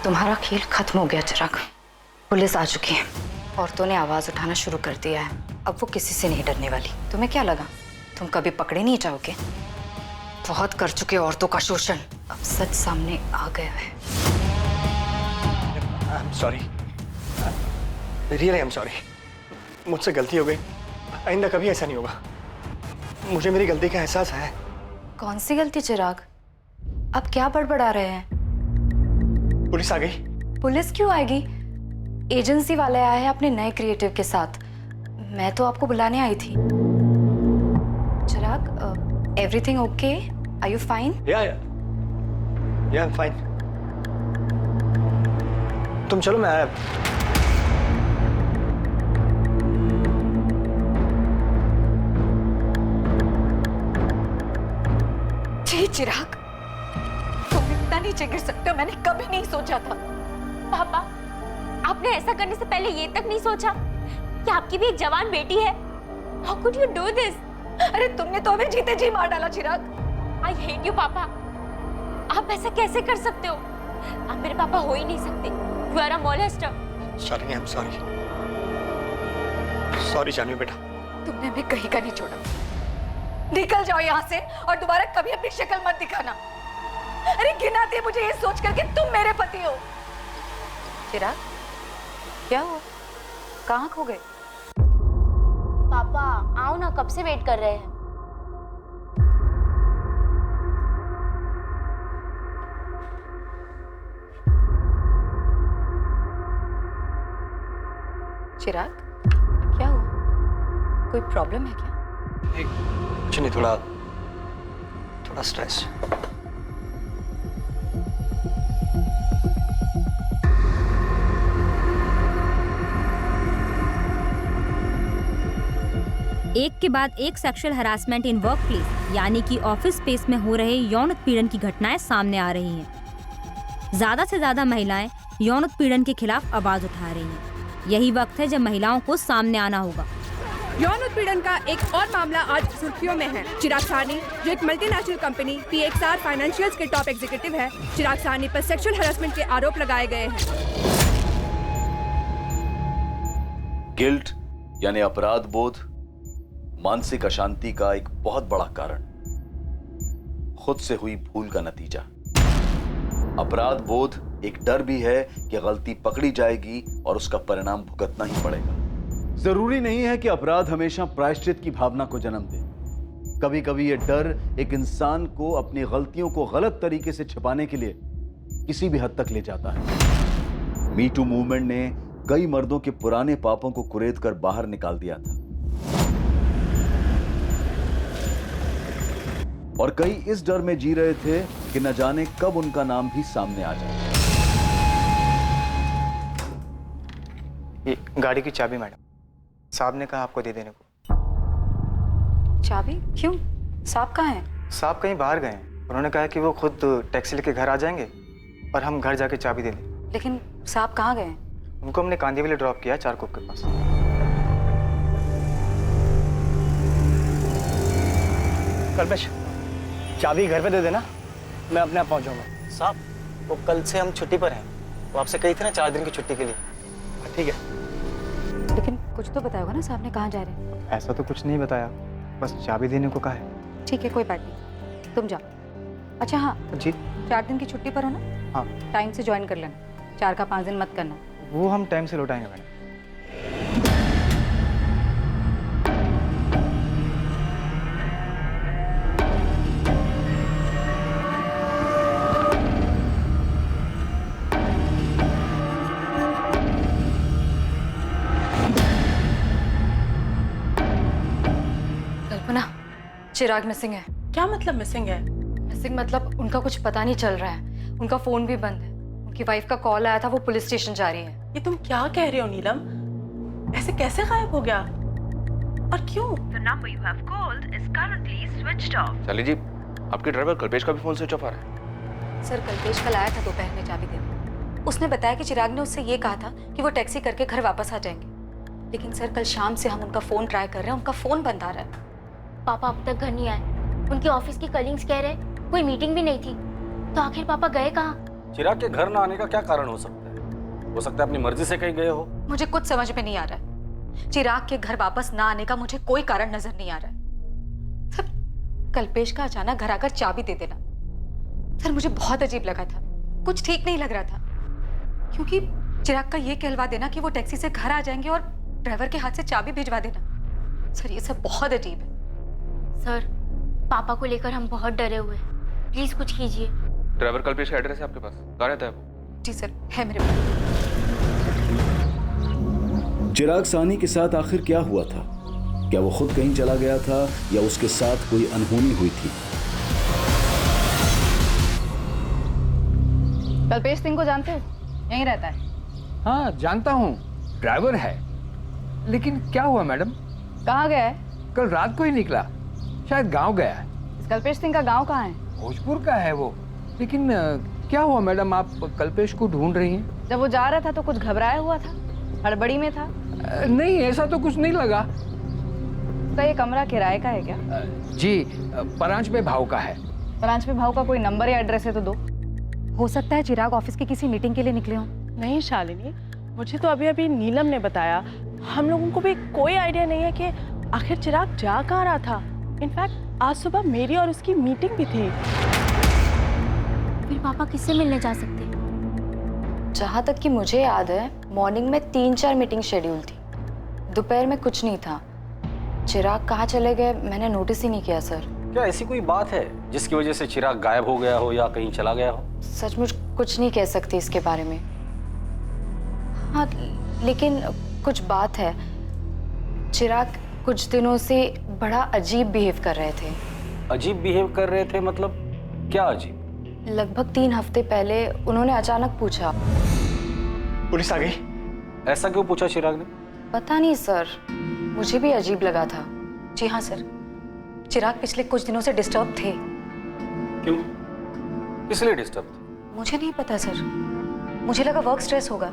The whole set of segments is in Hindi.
तुम्हारा खेल खत्म हो गया चिराग। पुलिस आ चुकी है, औरतों ने आवाज उठाना शुरू कर दिया है। अब वो किसी से नहीं डरने वाली। तुम्हें क्या लगा तुम कभी पकड़े नहीं जाओगे? बहुत कर चुके औरतों का शोषण, अब सच सामने आ गया है। I'm sorry. Really I'm sorry. मुझसे गलती हो गई, आइंदा कभी ऐसा नहीं होगा। मुझे मेरी गलती का एहसास है। कौन सी गलती चिराग? अब क्या बड़बड़ा रहे हैं? पुलिस आ गई। पुलिस क्यों आएगी? एजेंसी वाले आए हैं अपने नए क्रिएटिव के साथ। मैं तो आपको बुलाने आई थी। Chirag, everything okay? Are you fine? Yeah I'm fine. तुम चलो, मैं आया। जी चिराग, तुम इतना नीचे गिर सकते हो, मैंने कभी नहीं सोचा था। पापा, आपने ऐसा करने से पहले ये तक नहीं सोचा कि आपकी भी एक जवान बेटी है? How could you do this? अरे तुमने तो हमें जीते जी मार डाला चिराग। I hate you, पापा। आप ऐसा कैसे कर सकते हो? आप मेरे पापा हो ही नहीं सकते। You are a molester. Shalini, I'm sorry. Sorry Janvi बेटा। तुमने हमें कहीं का नहीं छोड़ा। निकल जाओ यहाँ से और दोबारा कभी अपनी शक्ल मत दिखाना। अरे घिन आती है मुझे ये सोच कर कि तुम मेरे पति हो। चिराग, क्या हुआ? कहाँ खो गए? पापा आओ ना, कब से वेट कर रहे हैं। चिराग, क्या हुआ? कोई प्रॉब्लम है क्या? कुछ नहीं, थोड़ा स्ट्रेस। एक के बाद एक sexual harassment in work place यानी कि ऑफिस स्पेस में हो रहे यौन उत्पीड़न की घटनाएं सामने आ रही हैं। ज्यादा से ज्यादा महिलाएं यौन उत्पीड़न के खिलाफ आवाज उठा रही हैं। यही वक्त है जब महिलाओं को सामने आना होगा। यौन उत्पीड़न का एक और मामला आज सुर्खियों में है। चिराग साहनी, जो एक मल्टीनेशनल कंपनी PXR फाइनेंशियल्स के टॉप एग्जीक्यूटिव है, चिराग साहनी पर सेक्सुअल हरासमेंट के आरोप लगाए गए हैं। गिल्ट यानी अपराध बोध मानसिक अशांति का एक बहुत बड़ा कारण, खुद से हुई भूल का नतीजा। अपराध बोध एक डर भी है कि गलती पकड़ी जाएगी और उसका परिणाम भुगतना ही पड़ेगा। जरूरी नहीं है कि अपराध हमेशा प्रायश्चित की भावना को जन्म दे। कभी कभी यह डर एक इंसान को अपनी गलतियों को गलत तरीके से छिपाने के लिए किसी भी हद तक ले जाता है। मी टू मूवमेंट ने कई मर्दों के पुराने पापों को कुरेद कर बाहर निकाल दिया था और कई इस डर में जी रहे थे कि न जाने कब उनका नाम भी सामने आ जाए। ये गाड़ी की चाबी मैडम, साहब ने कहा आपको दे देने को। चाबी? क्यों? साहब कहाँ हैं? साहब कहीं बाहर गए हैं। उन्होंने कहा कि वो खुद टैक्सी लेके घर आ जाएंगे और हम घर जाके चाबी दे दें। लेकिन साहब कहाँ गए? उनको हमने कांदीवली ड्रॉप किया, चारकोप के पास। कल्पेश, चाबी घर पे दे देना, मैं अपने आप पहुंच जाऊंगा। साहब, वो कल से हम छुट्टी पर हैं। वो आपसे कही थी ना 4 दिन की छुट्टी के लिए। ठीक है। लेकिन कुछ तो बताया होगा ना साहब ने कहाँ जा रहे हैं? ऐसा तो कुछ नहीं बताया, बस चाबी देने को कहा है। ठीक है, कोई बात नहीं, तुम जाओ। अच्छा हाँ जी, 4 दिन की छुट्टी पर हो ना? हाँ। टाइम से ज्वाइन कर लेना, 4 का 5 दिन मत करना। वो हम टाइम से लौटाएंगे मैडम। चिराग मिसिंग है। क्या मतलब मिसिंग है? मिसिंग मतलब उनका कुछ पता नहीं चल रहा है। उनका फोन भी बंद है। उनकी वाइफ का कॉल आया था, वो पुलिस स्टेशन जा रही है। ये तुम क्या कह रहे हो नीलम? ऐसे कैसे गायब हो गया और क्यों? The number you have called is currently switched off. Shalini जी, आपके ड्राइवर कल्पेश का भी फोन स्विच ऑफ आ रहा है। सर, कल्पेश कल आया था दोपहर में चाबी देने। उसने बताया कि चिराग ने उससे ये कहा था कि वो टैक्सी करके घर वापस आ जाएंगे। लेकिन सर, कल शाम से हम उनका फोन ट्राई कर रहे हैं, उनका फोन बंद आ रहा है। पापा अब तक घर नहीं आए। उनके ऑफिस की कलीग्स कह रहे कोई मीटिंग भी नहीं थी। तो आखिर पापा गए कहाँ? चिराग के घर ना आने का क्या कारण हो सकता है? हो सकता है अपनी मर्जी से कहीं गए हो। मुझे कुछ समझ में नहीं आ रहा है। चिराग के घर वापस ना आने का मुझे कोई कारण नजर नहीं आ रहा है। सर, कल्पेश का अचानक घर आकर चाबी दे देना, सर मुझे बहुत अजीब लगा था, कुछ ठीक नहीं लग रहा था। क्योंकि चिराग का ये कहलवा देना कि वो टैक्सी से घर आ जाएंगे और ड्राइवर के हाथ से चाबी भिजवा देना, सर ये सब बहुत अजीब है। सर, पापा को लेकर हम बहुत डरे हुए हैं, प्लीज कुछ कीजिए। ड्राइवर कल्पेश का एड्रेस है आपके पास? कहाँ रहता है वो? जी सर, है मेरे पास। चिराग सानी के साथ आखिर क्या हुआ था? क्या वो खुद कहीं चला गया था या उसके साथ कोई अनहोनी हुई थी? कल्पेश सिंह को जानते हो? यहीं रहता है। हाँ जानता हूँ, ड्राइवर है। लेकिन क्या हुआ मैडम? कहाँ गया है? कल रात को ही निकला, शायद गांव गया है। इस कल्पेश सिंह का गांव कहाँ है? भोजपुर का है वो। लेकिन क्या हुआ मैडम, आप कल्पेश को ढूंढ रही हैं? जब वो जा रहा था तो कुछ घबराया हुआ था, हड़बड़ी में था। नहीं, ऐसा तो कुछ नहीं लगा। तो ये कमरा किराए का है क्या? जी, परांच पे भाव का है। परांच पे भाव का कोई नंबर या एड्रेस है तो दो। हो सकता है चिराग ऑफिस की किसी मीटिंग के लिए निकले हों। नहीं शालिनी, मुझे तो अभी अभी नीलम ने बताया। हम लोगों को भी कोई आइडिया नहीं है कि आखिर चिराग जा कहाँ रहा था। इनफैक्ट आज सुबह मेरी और उसकी मीटिंग भी थी। फिर पापा किससे मिलने जा सकते हैं? जहाँ तक कि मुझे याद है, मॉर्निंग में 3-4 मीटिंग शेड्यूल थी, दोपहर में कुछ नहीं था। चिराग कहाँ चले गए मैंने नोटिस ही नहीं किया सर। क्या ऐसी कोई बात है जिसकी वजह से चिराग गायब हो गया हो या कहीं चला गया हो? सचमुच कुछ नहीं कह सकती इसके बारे में। हाँ, लेकिन कुछ बात है। चिराग कुछ दिनों से बड़ा अजीब बिहेव कर रहे थे। अजीब बिहेव कर रहे थे मतलब क्या अजीब? लगभग 3 हफ्ते पहले उन्होंने अचानक पूछा। पुलिस आ गई? ऐसा क्यों पूछा चिराग ने? पता नहीं सर, मुझे भी अजीब लगा था। जी हाँ सर, चिराग पिछले कुछ दिनों से डिस्टर्ब थे। क्यों? किस लिए डिस्टर्ब थे? मुझे नहीं पता सर, मुझे लगा वर्क स्ट्रेस होगा,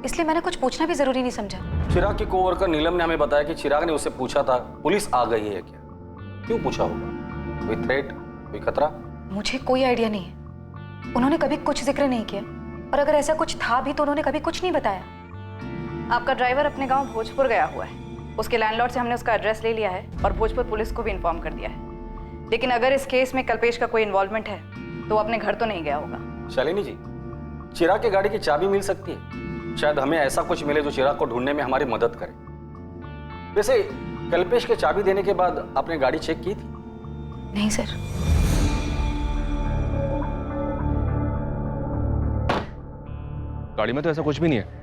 इसलिए मैंने कुछ पूछना भी जरूरी नहीं समझा। चिराग की कोवर्कर नीलम ने हमें बताया कि चिराग ने उससे पूछा था पुलिस आ गई है क्या। क्यों पूछा होगा? कोई थ्रेट, कोई खतरा? मुझे कोई आइडिया नहीं है। उन्होंने कभी कुछ जिक्र नहीं किया, और अगर ऐसा कुछ था भी तो उन्होंने कभी कुछ नहीं बताया। आपका ड्राइवर अपने गांव भोजपुर गया हुआ है। उसके लैंडलॉर्ड से हमने उसका एड्रेस ले लिया है और भोजपुर पुलिस को भी इन्फॉर्म कर दिया है। लेकिन अगर इस केस में कल्पेश का कोई इन्वॉल्वमेंट है तो वो अपने घर तो नहीं गया होगा। शालिनी जी, चिराग की गाड़ी की चाबी मिल सकती है। शायद हमें ऐसा कुछ मिले जो चिराग को ढूंढने में हमारी मदद करे। वैसे कल्पेश के चाबी देने के बाद आपने गाड़ी चेक की थी? नहीं सर। गाड़ी में तो ऐसा कुछ भी नहीं है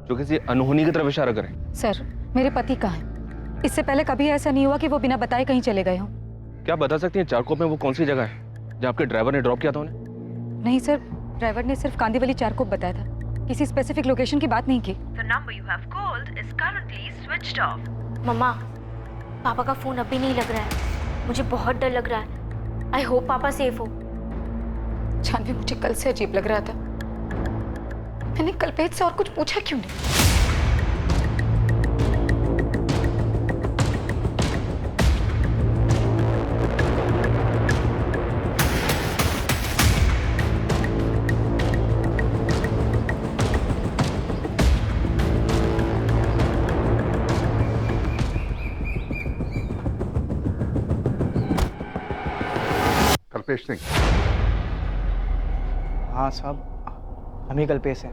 जो किसी अनहोनी की तरफ इशारा करे। सर, मेरे पति कहाँ हैं? इससे पहले कभी ऐसा नहीं हुआ कि वो बिना बताए कहीं चले गए हों। क्या बता सकती हैं चारकोप में वो कौन सी जगह है जहाँ आपके ड्राइवर ने ड्रॉप किया था उन्हें? नहीं सर, ड्राइवर ने सिर्फ कांदीवली चारकोप बताया था, किसी स्पेसिफिक लोकेशन की बात नहीं की। The number you have called is currently switched off. मम्मा, पापा का फोन अभी नहीं लग रहा है, मुझे बहुत डर लग रहा है। आई होप पापा सेफ हो। जानवी, मुझे कल से अजीब लग रहा था। मैंने कल्पेश से और कुछ पूछा क्यों नहीं? कल्पेश सिंह? हाँ साहब, हम ही कल्पेश हैं।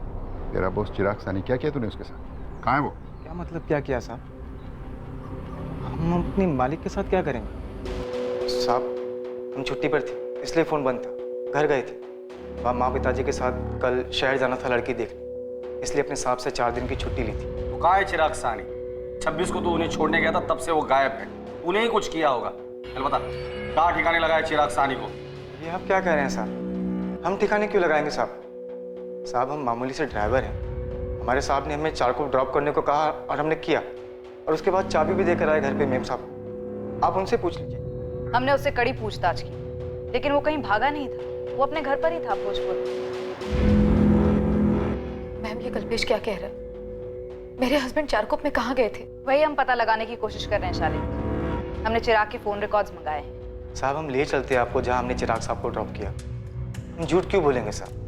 तेरा बॉस चिराग सानी, क्या किया तूने उसके साथ? कहाँ है वो? क्या मतलब क्या किया साहब? हम अपने मालिक के साथ क्या करेंगे साहब? हम छुट्टी पर थे इसलिए फ़ोन बंद था, घर गए थे। माँ पिताजी के साथ कल शहर जाना था लड़की देखने, इसलिए अपने साहब से 4 दिन की छुट्टी ली थी। वो कहाँ है चिराग सानी? 26 को तो उन्हें छोड़ने गया था, तब से वो गायब है। उन्हें ही कुछ किया होगा। चल बता, कहाँ ठिकाने लगाया चिराग सानी को? ये आप क्या कह रहे हैं साहब? हम ठिकाने क्यों लगाएंगे साहब? साहब, हम मामूली से ड्राइवर हैं। हमारे साहब ने हमें चारकोप ड्रॉप करने को कहा और हमने किया, और उसके बाद चाबी भी देकर आए घर पे। मेम साहब, आप उनसे पूछ लीजिए। हमने उससे कड़ी पूछताछ की, लेकिन वो कहीं भागा नहीं था, वो अपने घर पर ही था भोजपुर। मैम, ये कल्पेश क्या कह रहा है? मेरे हस्बैंड चारकोप में कहाँ गए थे? वही हम पता लगाने की कोशिश कर रहे हैं शालिनी। हमने चिराग के फोन रिकॉर्ड्स मंगाए हैं। साहब, हम ले चलते हैं आपको जहां हमने चिराग साहब को ड्रॉप किया। हम झूठ क्यों बोलेंगे साहब?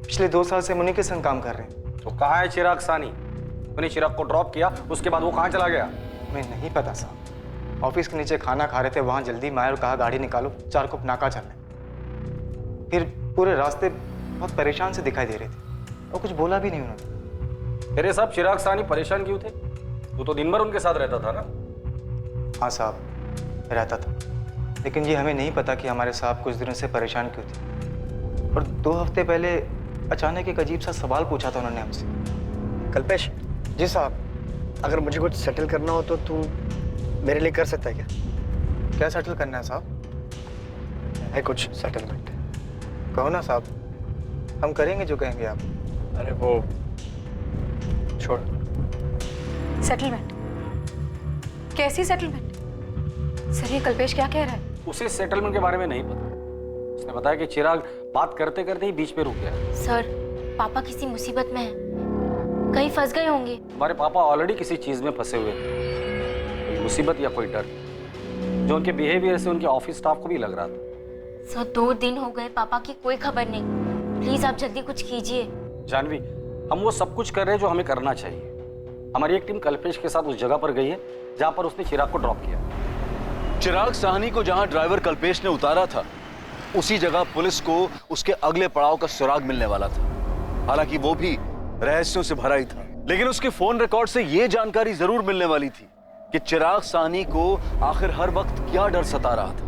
पिछले 2 साल से मुन्नी के संग काम कर रहे हैं। तो कहाँ है चिराग सानी? मैंने चिराग को ड्रॉप किया, उसके बाद वो कहाँ चला गया? हमें नहीं पता साहब। ऑफिस के नीचे खाना खा रहे थे, वहाँ जल्दी में आए और कहा गाड़ी निकालो, 4 कुप नाका चलने। फिर पूरे रास्ते बहुत परेशान से दिखाई दे रहे थे और कुछ बोला भी नहीं उन्होंने। तेरे साहब चिराग सानी परेशान क्यों थे? तू तो दिन भर उनके साथ रहता था ना? हाँ साहब, रहता था, लेकिन ये हमें नहीं पता कि हमारे साहब कुछ दिनों से परेशान क्यों थे। और 2 हफ्ते पहले अचानक एक अजीब सा सवाल पूछा था उन्होंने हमसे। कल्पेश, जी साहब। अगर मुझे कुछ सेटल करना हो तो तू मेरे लिए कर सकता है क्या? क्या सेटल करना है साहब? है कुछ सेटलमेंट? कहो ना साहब, हम करेंगे जो कहेंगे आप। अरे वो छोड़। सेटलमेंट? कैसी सेटलमेंट? सर ये कल्पेश क्या कह रहा है? उसे सेटलमेंट के बारे में नहीं पता। उसने बताया कि चिराग बात करते करते ही बीच में रुक गया। सर पापा किसी मुसीबत में है, कहीं फंस गए होंगे। हमारे पापा ऑलरेडी किसी चीज में फंसे हुए थे, कोई मुसीबत या कोई डर, जो उनके बिहेवियर से उनके ऑफिस स्टाफ को भी लग रहा था। सर 2 दिन हो गए, पापा की कोई खबर नहीं। प्लीज आप जल्दी कुछ कीजिए। जानवी, हम वो सब कुछ कर रहे हैं जो हमें करना चाहिए। हमारी एक टीम कल्पेश के साथ उस जगह पर गई है जहां पर उसने चिराग को ड्रॉप किया। चिराग साहनी को जहां ड्राइवर कल्पेश ने उतारा था, उसी जगह पुलिस को उसके अगले पड़ाव का सुराग मिलने वाला था। हालांकि वो भी रहस्यों से भरा ही था, लेकिन उसके फोन रिकॉर्ड से यह जानकारी जरूर मिलने वाली थी कि चिराग साहनी को आखिर हर वक्त क्या डर सता रहा था।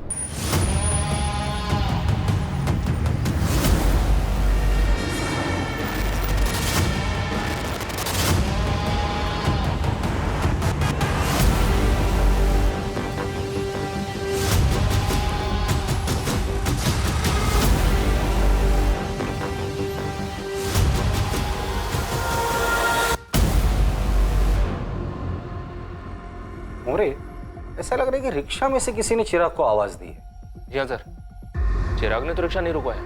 मोरे, ऐसा लग रहा है कि रिक्शा में से किसी ने चिराग को आवाज दी है। जी हाँ सर, चिराग ने तो रिक्शा नहीं रुकवाया।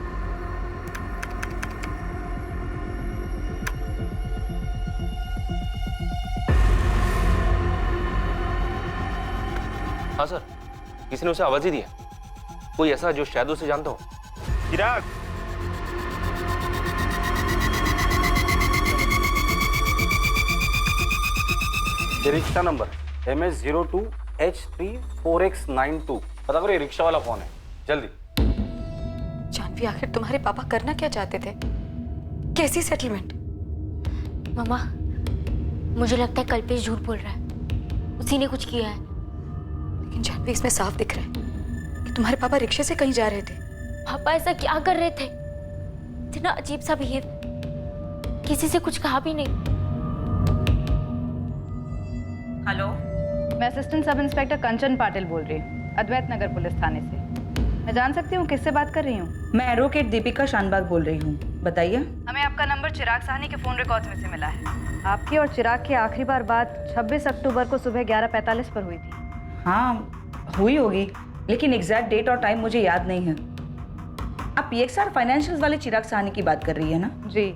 हाँ सर, किसी ने उसे आवाज ही दी है, कोई ऐसा जो शायद उसे जानता हो। चिराग, ये रिक्शा नंबर MS02H34X92, पता करो ये रिक्शा वाला कौन है, जल्दी। जानवी, आखिर तुम्हारे पापा करना क्या चाहते थे? कैसी सेटलमेंट? मामा, मुझे लगता है कल्पेश झूठ बोल रहा है, उसी ने कुछ किया है। लेकिन जानवी, इसमें साफ दिख रहा है कि तुम्हारे पापा रिक्शे से कहीं जा रहे थे। पापा ऐसा क्या कर रहे थे? इतना अजीब सा बिहेव, किसी से कुछ कहा भी नहीं। हेलो, मैं असिस्टेंट सब इंस्पेक्टर कंचन पाटिल बोल रही हूँ, अद्वैत नगर पुलिस थाने से। मैं जान सकती हूँ किससे बात कर रही हूँ? मैं एडवोकेट दीपिका शानबाग बोल रही हूँ, बताइए। हमें आपका नंबर चिराग साहनी के फोन रिकॉर्ड्स में से मिला है। आपकी और चिराग की आखिरी बार बात 26 अक्टूबर को सुबह 11:45 पर हुई थी। हाँ, हुई होगी, लेकिन एग्जैक्ट डेट और टाइम मुझे याद नहीं है। आप PXR फाइनेंशियल्स वाले चिराग साहनी की बात कर रही है ना? जी,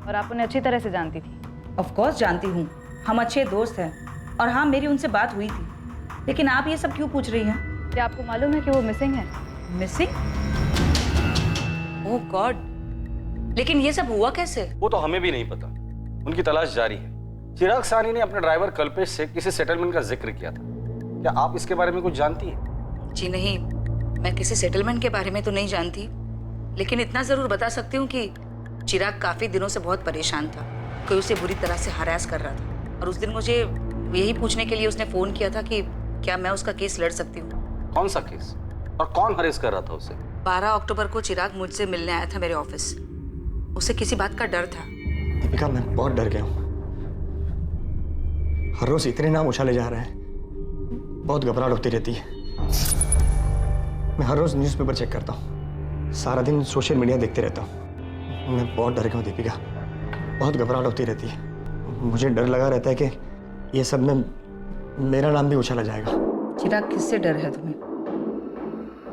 और आप उन्हें अच्छी तरह से जानती थी। ऑफ कोर्स जानती हूँ, हम अच्छे दोस्त हैं, और हाँ मेरी उनसे बात हुई थी। लेकिन आप ये सब क्यों पूछ रही हैं? क्या आपको मालूम है कि वो मिसिंग है? मिसिंग? ओह गॉड, लेकिन ये सब हुआ कैसे? वो तो हमें भी नहीं पता, उनकी तलाश जारी है। चिराग साहनी ने अपने ड्राइवर कल्पेश से किसी सेटलमेंट का जिक्र किया था, क्या आप इसके बारे में कुछ जानती हैं? जी नहीं, मैं किसी सेटलमेंट के बारे में तो नहीं जानती, लेकिन इतना जरूर बता सकती हूँ कि चिराग काफी दिनों से बहुत परेशान था, कोई उसे बुरी तरह से हरास कर रहा था, और उस दिन मुझे यही पूछने के लिए उसने फोन किया था कि क्या मैं उसका केस लड़ सकती हूँ। कौन सा केस और कौन हरेस कर रहा था उसे? 12 अक्टूबर को चिराग मुझसे मिलने आया था मेरे ऑफिस। उसे किसी बात का डर था। दीपिका, मैं बहुत डर गया हूँ। हर रोज इतने नाम उछाले जा रहे हैं, बहुत घबराहट होती रहती है। मैं हर रोज न्यूज़पेपर चेक करता हूँ, सारा दिन सोशल मीडिया देखते रहता हूँ। मैं बहुत डर गया हूँ दीपिका, बहुत घबराहट होती रहती है। मुझे डर लगा रहता है कि ये सब में मेरा नाम भी उछाला जाएगा। चिराग, किससे डर है तुम्हें?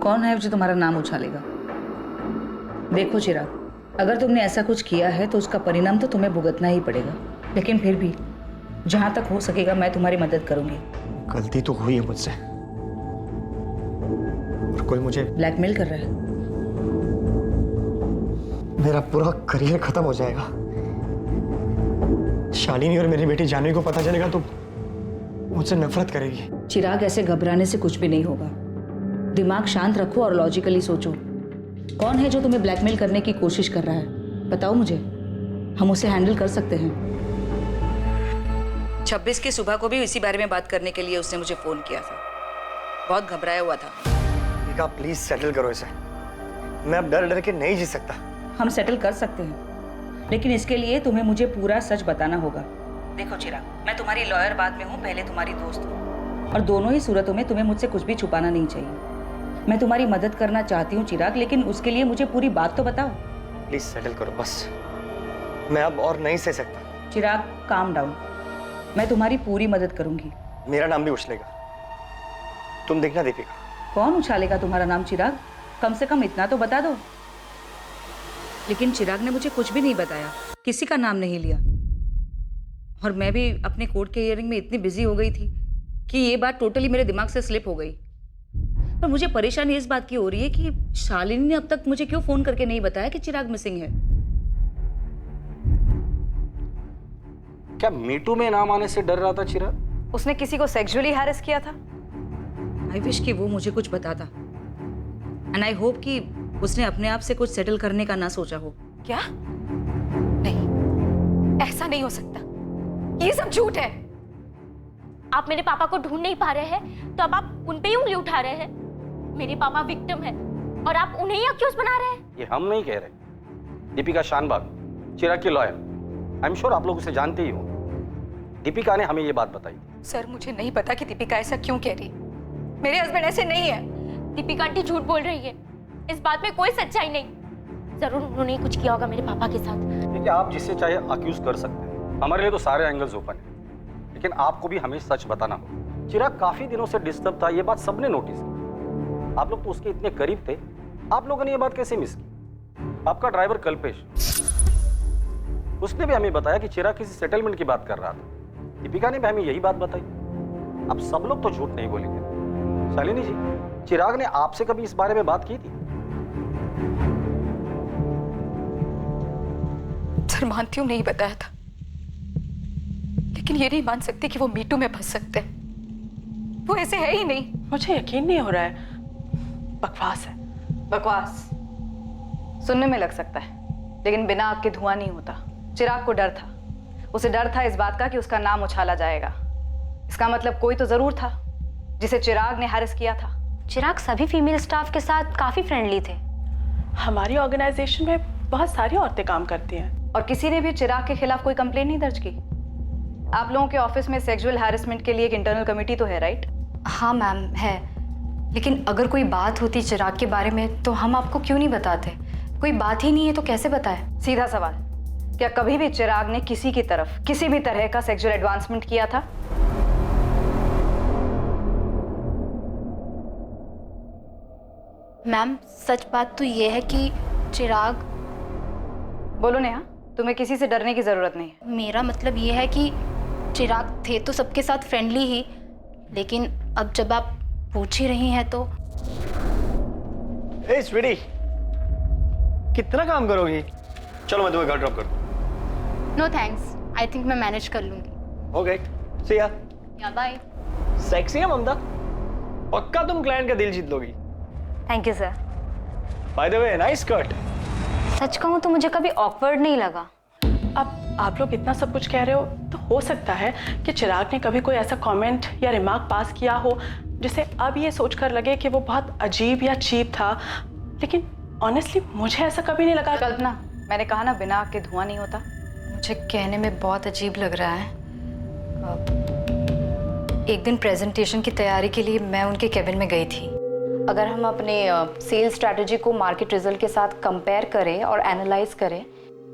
कौन है जो तुम्हारा नाम उछालेगा? देखो चिराग, अगर तुमने ऐसा कुछ किया है तो उसका परिणाम तो तुम्हें भुगतना ही पड़ेगा, लेकिन फिर भी जहां तक हो सकेगा मैं तुम्हारी मदद करूंगी। गलती तो हुई है मुझसे, और कोई मुझे ब्लैकमेल कर रहा है। मेरा पूरा करियर खत्म हो जाएगा। शालिनी और मेरी बेटी जानवी को पता चलेगा तो मुझसे नफरत करेगी। चिराग, ऐसे घबराने से कुछ भी नहीं होगा। दिमाग शांत रखो और लॉजिकली सोचो। कौन है जो तुम्हें ब्लैकमेल करने की कोशिश कर रहा है? बताओ मुझे, हम उसे हैंडल कर सकते हैं। 26 की सुबह को भी इसी बारे में बात करने के लिए उसने मुझे फोन किया था। बहुत घबराया हुआ था। दीपिका प्लीज सेटल करो इसे। मैं अब डर डर के नहीं जी सकता। हम सेटल कर सकते हैं, लेकिन इसके लिए तुम्हें मुझे पूरा सच बताना होगा। देखो चिराग, मैं तुम्हारी लॉयर बाद में हूँ, पहले तुम्हारी दोस्त हूँ, और दोनों ही सूरतों में तुम्हें मुझसे कुछ भी छुपाना नहीं चाहिए। मैं तुम्हारी मदद करना चाहती हूँ चिराग, लेकिन उसके लिए मुझे पूरी बात तो बताओ। प्लीज सेटल करो बस, मैं अब और नहीं सह सकता। चिराग काम डाउन, मैं तुम्हारी पूरी मदद करूंगी। मेरा नाम भी उछलेगा, तुम देखना दीपिका। कौन उछालेगा तुम्हारा नाम चिराग? कम से कम इतना तो बता दो। लेकिन चिराग ने मुझे कुछ भी नहीं बताया, किसी का नाम नहीं लिया, और मैं भी अपने कोर्ट के हियरिंग में इतनी बिजी हो गई थी कि ये बात टोटली मेरे दिमाग से स्लिप हो गई। पर मुझे परेशानी इस बात की हो रही है कि शालिनी ने अब तक मुझे क्यों फोन करके नहीं बताया कि चिराग मिसिंग है। क्या मीटू में नाम आने से डर रहा था चिराग? उसने किसी को सेक्सुअली हैरेस किया था। आई विश कि वो मुझे कुछ बताता, एंड आई होप कि उसने अपने आप से कुछ सेटल करने का ना सोचा हो। क्या? नहीं, ऐसा नहीं हो सकता, ये सब झूठ है। आप मेरे पापा को ढूंढ नहीं पा रहे हैं तो अब आप उन पे ही उंगली उठा रहे हैं। मेरे पापा विक्टिम है और आप उन्हें ही अक्यूज बना रहे हैं। ये हम नहीं कह रहे। दीपिका शानबाग, चिराग की लॉयर, आई एम श्योर आप लोग उसे जानते ही हो। दीपिका ने हमें ये बात बताई। सर, मुझे नहीं पता कि दीपिका ऐसा क्यों कह रही। मेरे हस्बैंड ऐसे नहीं है। दीपिका आंटी झूठ बोल रही है, इस बात में कोई सच्चाई नहीं। जरूर उन्होंने कुछ किया होगा मेरे पापा के साथ। देखिए, आप जिससे चाहे अक्यूज कर सकते हैं, हमारे लिए तो सारे एंगल्स ओपन है, लेकिन आपको भी हमें सच बताना होगा। चिराग काफी दिनों से डिस्टर्ब था, ये बात सबने नोटिस की। आप लोग तो उसके इतने करीब थे, आप लोगों ने ये बात कैसे मिस की? आपका ड्राइवर कल्पेश, उसने भी हमें बताया कि चिराग किसी सेटलमेंट की बात कर रहा था। दीपिका ने भी हमें यही बात बताई। अब सब लोग तो झूठ नहीं बोलेंगे। शालिनी जी, चिराग ने आपसे कभी इस बारे में बात की थी? सर, मानती हूँ नहीं बताया था, लेकिन ये नहीं मान सकती कि वो मीटू में फंस सकते हैं। वो ऐसे है ही नहीं। मुझे यकीन नहीं हो रहा है। बकवास है। बकवास सुनने में लग सकता है, लेकिन बिना आग के धुआं नहीं होता। चिराग को डर था, उसे डर था इस बात का कि उसका नाम उछाला जाएगा। इसका मतलब कोई तो जरूर था जिसे चिराग ने हैरेस किया था। चिराग सभी फीमेल स्टाफ के साथ काफी फ्रेंडली थे। हमारी ऑर्गेनाइजेशन में बहुत सारी औरतें काम करती हैं, और किसी ने भी चिराग के खिलाफ कोई कंप्लेंट नहीं दर्ज की। आप लोगों के ऑफिस में सेक्सुअल हैरेसमेंट के लिए एक इंटरनल कमेटी तो है, राइट? हाँ मैम है, लेकिन अगर कोई बात होती चिराग के बारे में तो हम आपको क्यों नहीं बताते? कोई बात ही नहीं है तो कैसे बताएं? सीधा सवाल, क्या कभी भी चिराग ने किसी की तरफ किसी भी तरह का सेक्सुअल एडवांसमेंट किया था? मैम, सच बात तो ये है कि चिराग। बोलो नेहा, तुम्हें किसी से डरने की जरूरत नहीं है। मेरा मतलब ये है कि चिराग थे तो सबके साथ फ्रेंडली ही, लेकिन अब जब आप पूछ ही रही हैं तो। ए स्वीटी, कितना काम करोगी? चलो मैं तुम्हें घर ड्रॉप कर दूं। नो थैंक्स, आई थिंक मैं मैनेज कर लूंगी। ओके, सी या। या बाय। सेक्सी है ममता, पक्का तुम क्लाइंट का दिल जीत लोगी। Thank you sir. By the way, nice cut. सच कहूँ तो मुझे कभी ऑकवर्ड नहीं लगा। अब आप लोग इतना सब कुछ कह रहे हो तो हो सकता है कि चिराग ने कभी कोई ऐसा कमेंट या रिमार्क पास किया हो जिसे अब ये सोचकर लगे कि वो बहुत अजीब या चीप था, लेकिन ऑनेस्टली मुझे ऐसा कभी नहीं लगा। कल्पना, मैंने कहा ना बिना आग के धुआं नहीं होता। मुझे कहने में बहुत अजीब लग रहा है। एक दिन प्रेजेंटेशन की तैयारी के लिए मैं उनके केबिन में गई थी। अगर हम अपने सेल्स स्ट्रैटेजी को मार्केट रिजल्ट के साथ कंपेयर करें और एनालाइज करें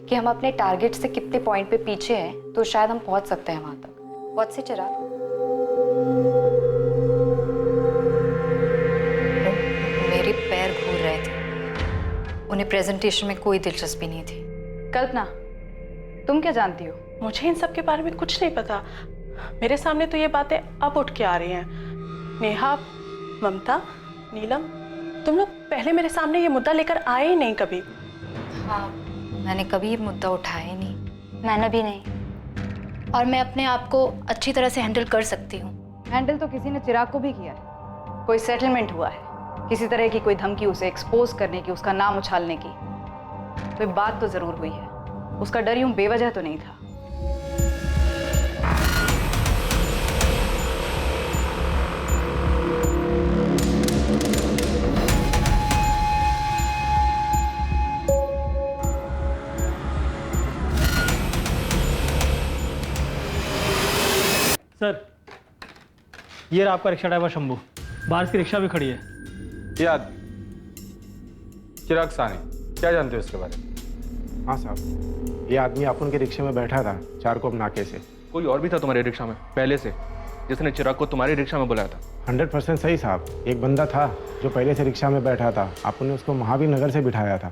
कि हम अपने टारगेट से कितने पॉइंट पे पीछे हैं, तो शायद हम पहुंच सकते हैं वहां तक। बहुत से चिराग, मेरे पैर घूर रहे थे। उन्हें प्रेजेंटेशन में कोई दिलचस्पी नहीं थी। कल्पना, तुम क्या जानती हो? मुझे इन सब के बारे में कुछ नहीं पता। मेरे सामने तो ये बातें अब उठ के आ रही हैं। नेहा, ममता, नीलम, तुम लोग पहले मेरे सामने ये मुद्दा लेकर आए ही नहीं कभी। हाँ, मैंने कभी ये मुद्दा उठाया ही नहीं। मैंने भी नहीं, और मैं अपने आप को अच्छी तरह से हैंडल कर सकती हूँ। हैंडल तो किसी ने चिराग को भी किया है। कोई सेटलमेंट हुआ है, किसी तरह की कोई धमकी उसे एक्सपोज करने की, उसका नाम उछालने की। कोई बात तो जरूर हुई है। उसका डर यूं बेवजह तो नहीं था। सर, ये रहा आपका रिक्शा ड्राइवर शंभू। बाहर की रिक्शा भी खड़ी है। ये आदमी चिराग सानी, क्या जानते हो इसके बारे में? हाँ साहब, ये आदमी आप उनके रिक्शे में बैठा था चारकोप नाके से। कोई और भी था तुम्हारे रिक्शा में पहले से जिसने चिराग को तुम्हारे रिक्शा में बुलाया था? 100% सही साहब। एक बंदा था जो पहले से रिक्शा में बैठा था, आपने उसको महावीर नगर से बिठाया था।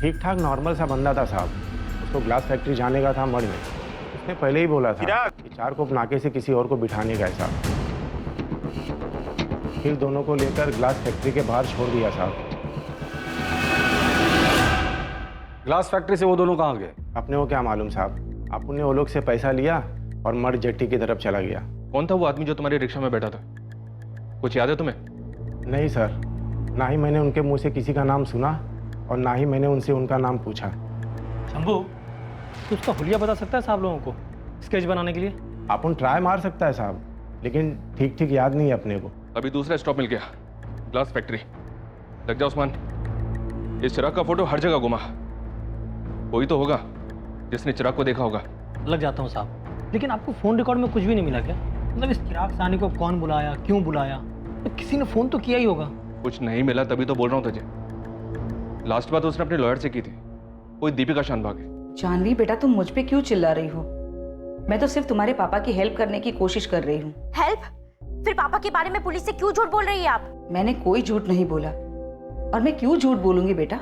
ठीक ठाक नॉर्मल सा बंदा था साहब। उसको ग्लास फैक्ट्री जाने का था मढ़ में। उसने पहले ही बोला था कि चारकोप नाके से किसी और को बिठाने का है साहब। फिर दोनों को लेकर ग्लास फैक्ट्री के बाहर छोड़ दिया साहब। ग्लास फैक्ट्री से वो दोनों कहाँ गए? अपने को क्या मालूम साहब। आपने वो लोग से पैसा लिया और मढ़ जेट्टी की तरफ चला गया। कौन था वो आदमी जो तुम्हारे रिक्शा में बैठा था? कुछ याद है तुम्हें? नहीं सर, ना ही मैंने उनके मुंह से किसी का नाम सुना और ना ही मैंने उनसे उनका नाम पूछा। शंभू, तो उसका हुलिया बता सकता है साहब लोगों को स्केच बनाने के लिए? अपन ट्राई मार सकता है साहब, लेकिन ठीक ठीक याद नहीं है अपने को। अभी दूसरा स्टॉप मिल गया, ग्लास फैक्ट्री। लग जा उस्मान, इस चिराग का फोटो हर जगह घुमा। कोई तो होगा जिसने चिराग को देखा होगा। लग जाता हूँ साहब, लेकिन आपको फोन रिकॉर्ड में कुछ भी नहीं मिला क्या? मतलब इस चिराग सानी को कौन बुलाया, क्यों बुलाया? तो किसी ने फोन तो किया ही होगा। कुछ नहीं मिला तभी तो बोल रहा हूँ तुझे। लास्ट बात उसने अपने लॉयर से की थी, कोई दीपिका शानभाग है। जानवी बेटा, तुम मुझ पे क्यों चिल्ला रही हो? मैं तो सिर्फ तुम्हारे पापा की हेल्प करने की कोशिश कर रही हूँ। हेल्प? फिर पापा के बारे में पुलिस से क्यों झूठ बोल रही है आप? मैंने कोई झूठ नहीं बोला, और मैं क्यों झूठ बोलूंगी बेटा?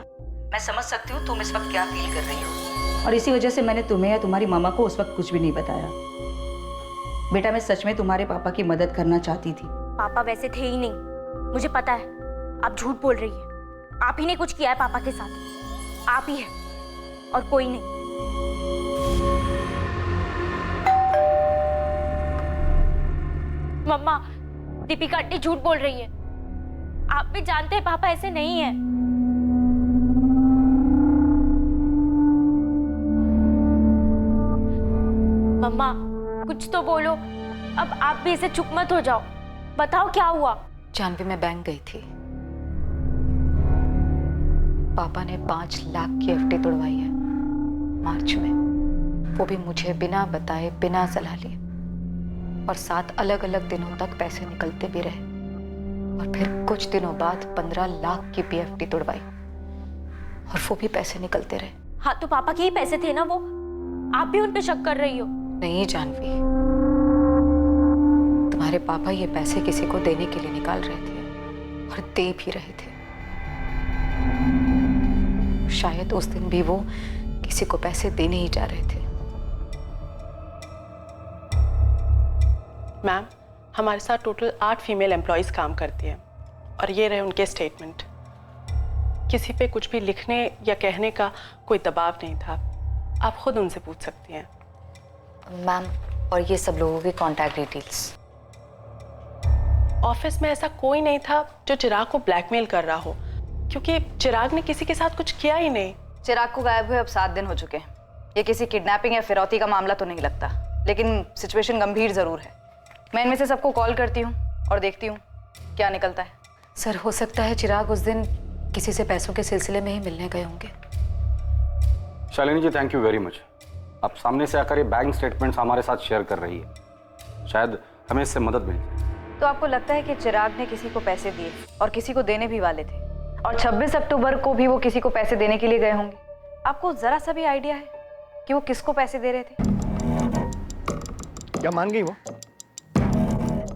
मैं समझ सकती हूँ तुम इस वक्त क्या फील कर रही हो, और इसी वजह से मैंने तुम्हें या तुम्हारी मामा को उस वक्त कुछ भी नहीं बताया। बेटा, मैं सच में तुम्हारे पापा की मदद करना चाहती थी। पापा वैसे थे ही नहीं, मुझे पता है। आप झूठ बोल रही है। आप ही ने कुछ किया है पापा के साथ। आप ही है और कोई नहीं। मम्मा, दीपिका आंटी झूठ बोल रही है। आप भी जानते हैं पापा ऐसे नहीं है। मम्मा, कुछ तो बोलो। अब आप भी ऐसे चुप मत हो जाओ। बताओ क्या हुआ? जानवी, मैं बैंक गई थी। पापा ने 5 लाख की एफडी तोड़वाई है मार्च में, वो भी मुझे बिना बताए, बिना सलाह लिए। और 7 अलग अलग दिनों तक पैसे निकलते भी रहे। और फिर कुछ दिनों बाद 15 लाख की पीएफडी तोड़वाई, और वो भी पैसे निकलते रहे। हाँ, तो पापा के ही पैसे थे ना वो। आप भी उन पे शक कर रही हो? नहीं जानवी, तुम्हारे पापा ये पैसे किसी को देने के लिए निकाल रहे थे और दे भी रहे थे। शायद उस दिन भी वो किसी को पैसे देने ही जा रहे थे। मैम, हमारे साथ टोटल 8 फीमेल एम्प्लॉयज काम करती हैं, और ये रहे उनके स्टेटमेंट। किसी पे कुछ भी लिखने या कहने का कोई दबाव नहीं था। आप खुद उनसे पूछ सकती हैं। मैम, और ये सब लोगों की कॉन्टैक्ट डिटेल्स? ऑफिस में ऐसा कोई नहीं था जो चिराग को ब्लैकमेल कर रहा हो, क्योंकि चिराग ने किसी के साथ कुछ किया ही नहीं। चिराग को गायब हुए अब 7 दिन हो चुके हैं। ये किसी किडनैपिंग या फिरौती का मामला तो नहीं लगता, लेकिन सिचुएशन गंभीर जरूर है। मैं इनमें से सबको कॉल करती हूँ और देखती हूँ क्या निकलता है। सर, हो सकता है चिराग उस दिन किसी से पैसों के सिलसिले में ही मिलने गए होंगे। शालिनी जी, थैंक यू वेरी मच। आप सामने से आकर ये बैंक स्टेटमेंट्स हमारे साथ शेयर कर रही है। शायद हमें इससे मदद मिल जाए। तो आपको लगता है कि चिराग ने किसी को पैसे दिए और किसी को देने भी वाले थे, और 26 अक्टूबर को भी वो किसी को पैसे देने के लिए गए होंगे? आपको जरा सा भी आइडिया है कि वो किसको पैसे दे रहे थे? क्या मान गई वो?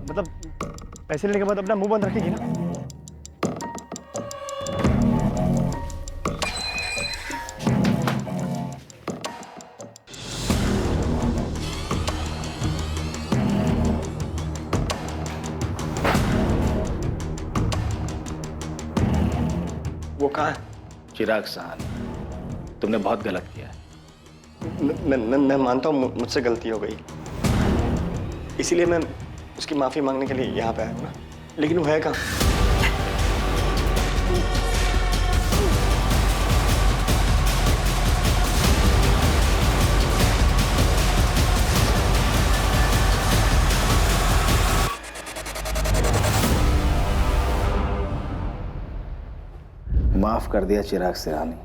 मतलब पैसे लेने के बाद अपना मुंह बंद रखेगी ना? वो कहाँ है? चिराग साहनी, तुमने बहुत गलत किया है। मैं मानता हूँ मुझसे गलती हो गई, इसीलिए मैं उसकी माफ़ी मांगने के लिए यहाँ पे आया हूँ ना, लेकिन वो है कहाँ? माफ कर दिया चिराग सिरानी।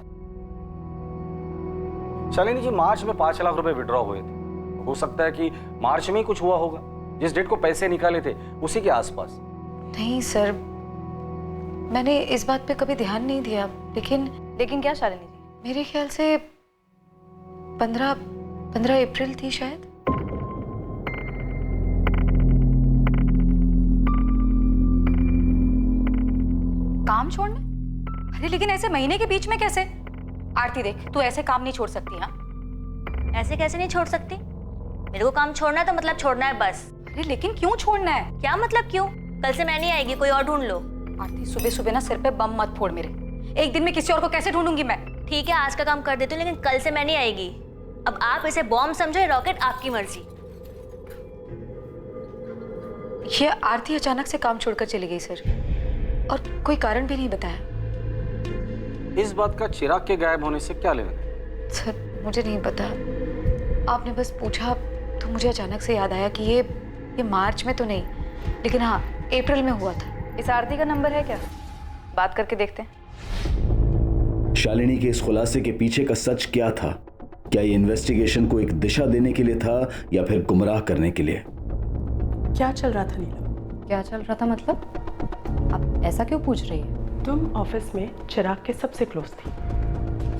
शालिनी जी, मार्च में 5 लाख रुपए विड्रॉ हुए थे। हो सकता है कि मार्च में ही कुछ हुआ होगा, जिस डेट को पैसे निकाले थे उसी के आसपास। नहीं सर, मैंने इस बात पे कभी ध्यान नहीं दिया, लेकिन क्या शालिनी जी, मेरे ख्याल से 15 अप्रैल थी शायद। काम छोड़ना? अरे लेकिन ऐसे महीने के बीच में कैसे? आरती देख, तू ऐसे काम नहीं छोड़ सकती। हाँ, ऐसे कैसे नहीं छोड़ सकती? मेरे को काम छोड़ना है तो मतलब छोड़ना है बस। अरे लेकिन क्यों छोड़ना है? क्या मतलब क्यों? कल से मैं नहीं आएगी, कोई और ढूंढ लो। आरती, सुबह सुबह ना सिर पे बम मत फोड़ मेरे। एक दिन में किसी और को कैसे ढूंढूंगी मैं? ठीक है, आज का काम कर देती हूँ, लेकिन कल से मैं नहीं आएगी। अब आप इसे बॉम्ब समझो या रॉकेट, आपकी मर्जी। ये आरती अचानक से काम छोड़कर चली गई सर, और कोई कारण भी नहीं बताया। इस बात का चिराग के गायब होने से क्या लेना? सर मुझे नहीं पता, आपने बस पूछा तो मुझे अचानक से याद आया कि ये मार्च में तो नहीं, लेकिन हाँ अप्रैल में हुआ था। इस आरती का नंबर है क्या? बात करके देखते हैं। शालिनी के इस खुलासे के पीछे का सच क्या था? क्या ये इन्वेस्टिगेशन को एक दिशा देने के लिए था या फिर गुमराह करने के लिए? क्या चल रहा था नीलम? क्या चल रहा था मतलब? आप ऐसा क्यों पूछ रही है? तुम ऑफिस में चिराग के सबसे क्लोज थी,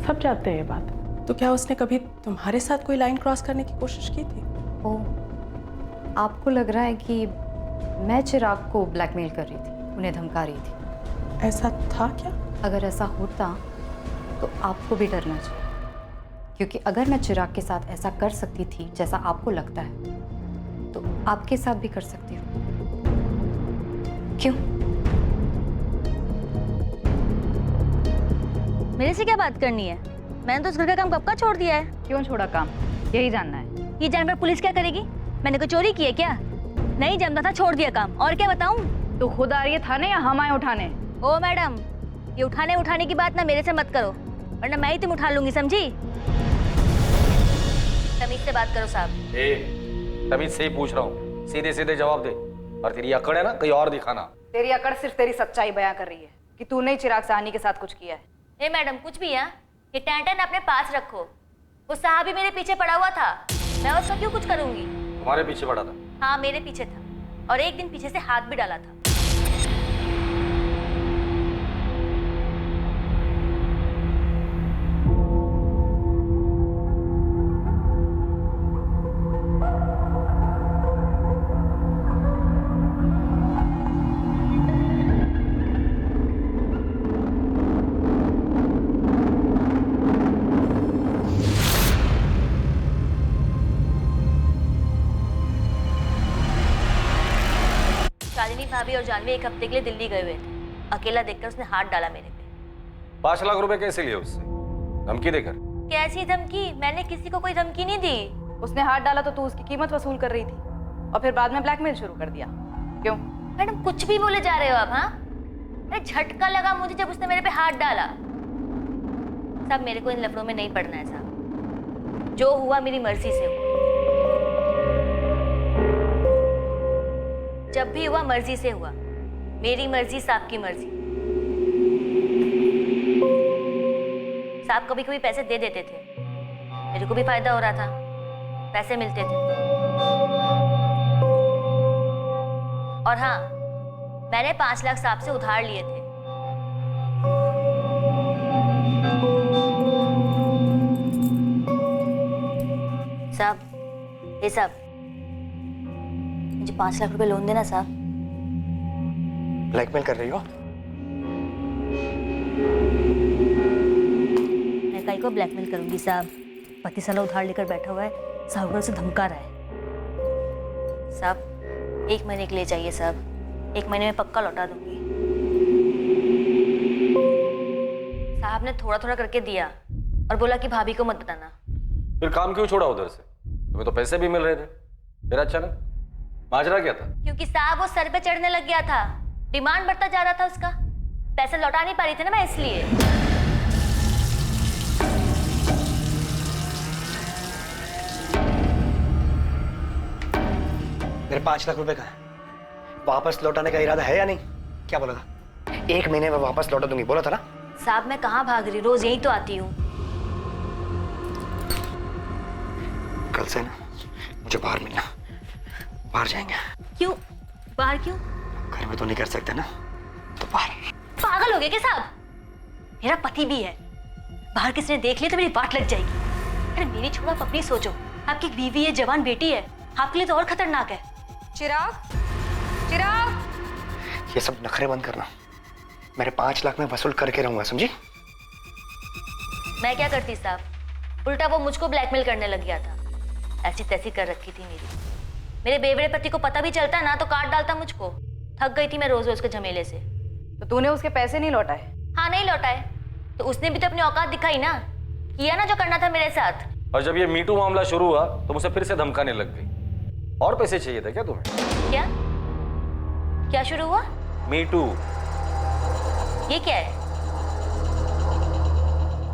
सब जानते हैं ये बात। तो क्या उसने कभी तुम्हारे साथ कोई लाइन क्रॉस करने की कोशिश की थी? ओह, आपको लग रहा है कि मैं चिराग को ब्लैकमेल कर रही थी, उन्हें धमका रही थी? ऐसा था क्या? अगर ऐसा होता तो आपको भी डरना चाहिए, क्योंकि अगर मैं चिराग के साथ ऐसा कर सकती थी जैसा आपको लगता है, तो आपके साथ भी कर सकती हूँ। क्यों? मेरे से क्या बात करनी है? मैंने तो उस घर का काम कब का छोड़ दिया है। क्यों छोड़ा काम, यही जानना है। ये जानकर पुलिस क्या करेगी? मैंने कोई चोरी की है क्या? नहीं जमता था, छोड़ दिया काम। और क्या बताऊं? तो खुद आ रही है थाने या हम आए उठाने? ओ मैडम, ये उठाने की बात ना मेरे से मत करो, वरना मैं ही तुम उठा लूंगी, समझी? तमीज से बात करो साहब। तमीज से ही पूछ रहा हूँ, सीधे सीधे जवाब दे। और तेरी अकड़ है ना, कहीं और दिखाना। तेरी अकड़ सिर्फ तेरी सच्चाई बयां कर रही है कि तूने चिराग साहनी के साथ कुछ किया है। ए मैडम, कुछ भी है? ये टैंटन अपने पास रखो। वो साहब भी मेरे पीछे पड़ा हुआ था, मैं उसका क्यों कुछ करूंगी? तुम्हारे पीछे पड़ा था? हाँ, मेरे पीछे था, और एक दिन पीछे से हाथ भी डाला था। शालिनी भाभी और जानवी एक हफ्ते के लिए दिल्ली गए हुए थे। अकेला देखकर उसने हाथ डाला मेरे पे। 5 लाख रुपए कैसे लिए उससे? धमकी देकर? कैसी धमकी? मैंने किसी को कोई धमकी नहीं दी। उसने हाथ डाला तो तू उसकी कीमत वसूल कर रही थी, और फिर बाद में ब्लैकमेल शुरू कर दिया। क्यों? मैडम कुछ भी बोले जा रहे हो आप। हाँ, अरे झटका लगा मुझे जब उसने मेरे पे हाथ डाला। सब मेरे को इन लफड़ों में नहीं पड़ना है साहब, जो हुआ मेरी मर्जी से हुआ। जब भी हुआ मर्जी से हुआ, मेरी मर्जी साहब की मर्जी। साहब कभी कभी पैसे दे देते थे, मेरे को भी फायदा हो रहा था, पैसे मिलते थे। और हाँ, मैंने 5 लाख साहब से उधार लिए थे। साहब, ये साहब, मुझे 5 लाख रुपए लोन देना साहब। ब्लैकमेल कर रही हो? मैं कहीं को ब्लैकमेल करूंगी साहब? पति साला उधार लेकर बैठा हुआ है, साहब उसे धमका रहा है। साहब 1 महीने के लिए चाहिए साहब, 1 महीने में पक्का लौटा दूंगी। साहब ने थोड़ा थोड़ा करके दिया, और बोला कि भाभी को मत बताना। फिर काम क्यों छोड़ा उधर से? तुम्हें तो पैसे भी मिल रहे थे, फिर अचानक माजरा क्या था? क्योंकि साहब वो सर पे चढ़ने लग गया था, डिमांड बढ़ता जा रहा था उसका, पैसे लौटा नहीं पा रही थी ना मैं, इसलिए। मेरे 5 लाख रुपए का है, वापस लौटाने का इरादा है या नहीं? क्या बोला था? 1 महीने में वापस लौटा दूंगी बोला था ना? साहब मैं कहाँ भाग रही, रोज यही तो आती हूँ। कल से ना मुझे बाहर मिलना, बाहर जाएंगे। क्यों बाहर क्यों? घर में तो नहीं कर सकते ना, तो बाहर। पागल हो गए क्या साहब? मेरा पति भी है, बाहर किसी ने देख लिया तो मेरी बात लग जाएगी। अरे मेरी छोड़ो, आप अपनी सोचो, आपकी एक बीवी है, जवान बेटी है, आपके लिए तो और खतरनाक है। चिराग, चिराग, ये सब नखरे बंद करना। मेरे 5 लाख में वसूल करके रहूंगा, समझी? मैं क्या करती साहब, उल्टा वो मुझको ब्लैकमेल करने लग गया था, ऐसी तैसी कर रखी थी मेरी। मेरे बेवड़े पति को पता भी चलता ना तो काट डालता मुझको। थक गई थी मैं रोज रोज के झमेले से। तो तूने उसके पैसे नहीं लौटाए? हाँ नहीं लौटाए, तो उसने भी तो अपनी औकात दिखाई ना, किया ना जो करना था मेरे साथ। और जब ये मीटू मामला शुरू हुआ तो मुझे फिर से धमकाने लग गई। और पैसे चाहिए थे क्या तुम्हें? क्या क्या शुरू हुआ? मीटू। ये क्या है?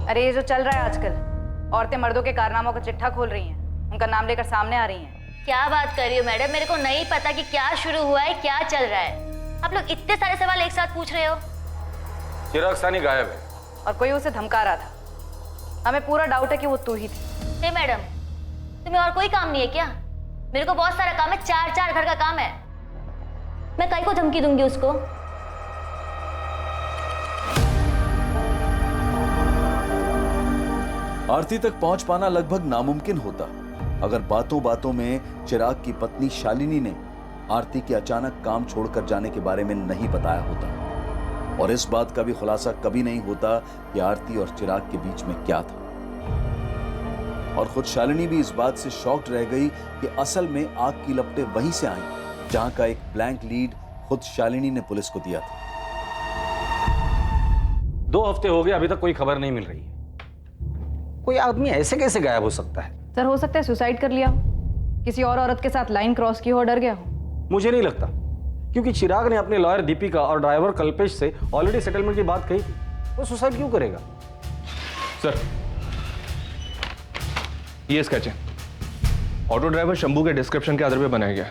अरे ये जो चल रहा है आजकल, औरतें मर्दों के कारनामों का चिट्ठा खोल रही हैं, उनका नाम लेकर सामने आ रही हैं। क्या बात कर रही हो मैडम, मेरे को नहीं पता कि क्या शुरू हुआ है, क्या चल रहा है। आप लोग इतने सारे सवाल एक साथ पूछ रहे हो। चिराग सानी गायब है और कोई उसे धमका रहा था। हमें पूरा डाउट है कि वो तू ही थी। हे मैडम, तुम्हें और कोई काम नहीं है क्या? मेरे को बहुत सारा काम है, 4 घर का काम है। मैं कहीं को धमकी दूंगी उसको? आरती तक पहुंच पाना लगभग नामुमकिन होता अगर बातों बातों में चिराग की पत्नी शालिनी ने आरती के अचानक काम छोड़कर जाने के बारे में नहीं बताया होता, और इस बात का भी खुलासा कभी नहीं होता कि आरती और चिराग के बीच में क्या था। और खुद शालिनी भी इस बात से शॉक्ड रह गई कि असल में आग की लपटें वहीं से आई जहां का एक ब्लैंक लीड खुद शालिनी ने पुलिस को दिया था। 2 हफ्ते हो गए, अभी तक कोई खबर नहीं मिल रही है। कोई आदमी ऐसे कैसे गायब हो सकता है? सर हो सकता है सुसाइड कर लिया हो, किसी और औरत के साथ लाइन क्रॉस की हो, डर गया हो। मुझे नहीं लगता, क्योंकि चिराग ने अपने लॉयर दीपिका और ड्राइवर कल्पेश से ऑलरेडी सेटलमेंट की बात कही थी। वो सुसाइड क्यों करेगा? सर ये स्केच है, ऑटो ड्राइवर शंभू के डिस्क्रिप्शन के आधार पर बनाया गया।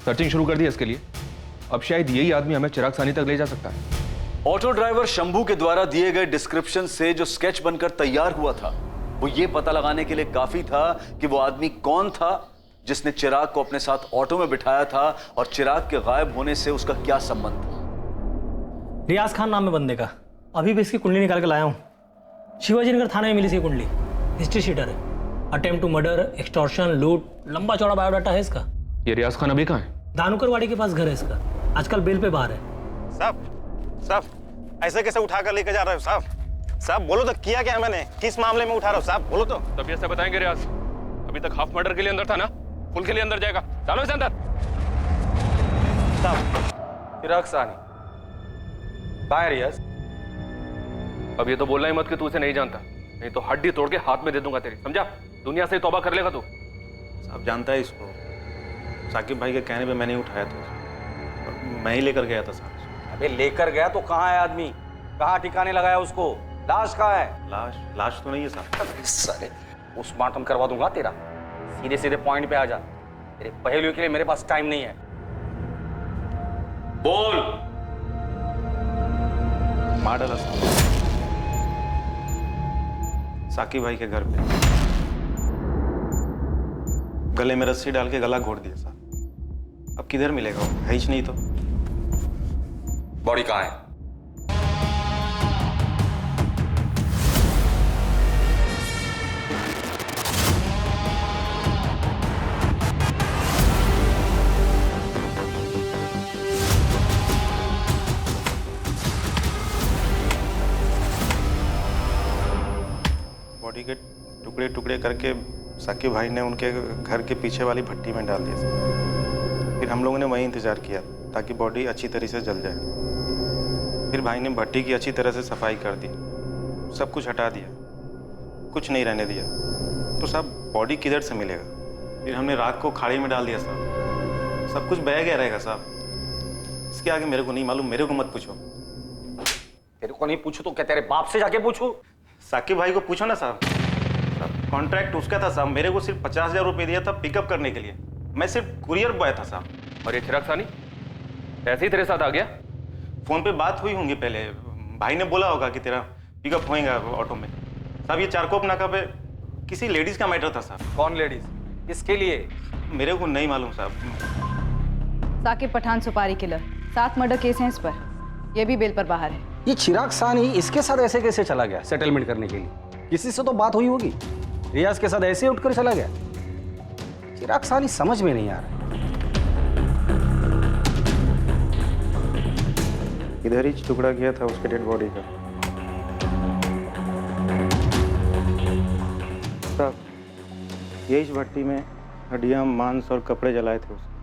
सर्चिंग शुरू कर दी इसके लिए, अब शायद यही आदमी हमें चिराग सानी तक ले जा सकता है। ऑटो ड्राइवर शंभू के द्वारा दिए गए डिस्क्रिप्शन से जो स्केच बनकर तैयार हुआ था वो ये पता लगाने के लिए काफी था कि वो आदमी कौन था जिसने चिराग को अपने साथ ऑटो में बिठाया था और चिराग के गायब होने से उसका क्या संबंध था। रियाज खान नाम है बंदे का, अभी भी इसकी कुंडली निकाल के लाया हूं। शिवाजी नगर थाने में मिली इसकी कुंडली, हिस्ट्री शीटर है, अटेम्प्ट टू मर्डर, एक्सटॉर्शन, लूट, लंबा चौड़ा बायोडाटा है इसका। ये रियाज खान अभी कहाँ है? धानुकरवाड़ी के पास घर है इसका, आजकल बेल पे बाहर है। साहब ऐसे कैसे उठा कर लेकर जा रहे हो साहब? साहब बोलो तो, किया क्या है मैंने? किस मामले में उठा रहे हो साहब? बोलो तो। तबीयत से बताएंगे रियाज, अभी तक हाफ मर्डर के लिए अंदर था ना, फुल के लिए अंदर जाएगा। चलो इसे अंदर। चिराग सानी कहाँ है रियाज? अब ये तो बोलना ही मत कि तू उसे नहीं जानता, नहीं तो हड्डी तोड़ के हाथ में दे दूंगा तेरी, समझा? दुनिया से तौबा कर लेगा तू। साहब जानता है इसको, साकिब भाई के कहने पे मैंने ही उठाया था, मैं ही लेकर गया था साहब। अबे लेकर गया तो कहाँ है आदमी? कहाँ ठिकाने लगाया उसको? लाश कहाँ है? लाश तो नहीं है साहब। सारे पोस्टमार्टम करवा दूंगा तेरा। सीधे सीधे पॉइंट पे आ जा, तेरे पहेलियों के लिए मेरे पास टाइम नहीं है। बोल। मार डाला साहब साकिब भाई के घर पे, गले में रस्सी डाल के गला घोट दिया साहब। अब किधर मिलेगा वो? है ही नहीं तो। बॉडी कहाँ है? बॉडी के टुकड़े टुकड़े करके साकिब भाई ने उनके घर के पीछे वाली भट्टी में डाल दिया साहब। फिर हम लोगों ने वहीं इंतजार किया ताकि बॉडी अच्छी तरह से जल जाए। फिर भाई ने भट्टी की अच्छी तरह से सफाई कर दी, सब कुछ हटा दिया। कुछ नहीं रहने दिया, तो साहब बॉडी किधर से मिलेगा? फिर हमने रात को खाड़ी में डाल दिया साहब, सब कुछ बह गया रहेगा साहब। इसके आगे मेरे को नहीं मालूम, मेरे को मत पूछो। तेरे को नहीं पूछू तो क्या तेरे बाप से जाके पूछू? साकिब भाई को पूछो ना साहब। कॉन्ट्रैक्ट उसका था साहब, मेरे को सिर्फ 50,000 रुपये दिया था पिकअप करने के लिए, मैं सिर्फ कुरियर बॉय था साहब। और ये चिराग सानी ऐसे ही तेरे साथ आ गया? फोन पे बात हुई होंगी पहले, भाई ने बोला होगा कि तेरा पिकअप होएगा ऑटो में। साहब ये चारकोप नाका पे किसी लेडीज का मैटर था साहब। कौन लेडीज? किसके लिए? मेरे को नहीं मालूम साहब। साकिब पठान सुपारी किलर, 7 मर्डर केस हैं इस पर, यह भी बेल पर बाहर है। ये चिराग सानी इसके साथ ऐसे कैसे चला गया सेटलमेंट करने के लिए? किसी से तो बात हुई होगी, रियाज के साथ ऐसे उठकर चला गया। चिराग सानी समझ में नहीं आ रहा। इधर ही टुकड़ा किया था उसके डेड बॉडी का। साहब यही भट्टी में हड्डियां, मांस और कपड़े जलाए थे उसने।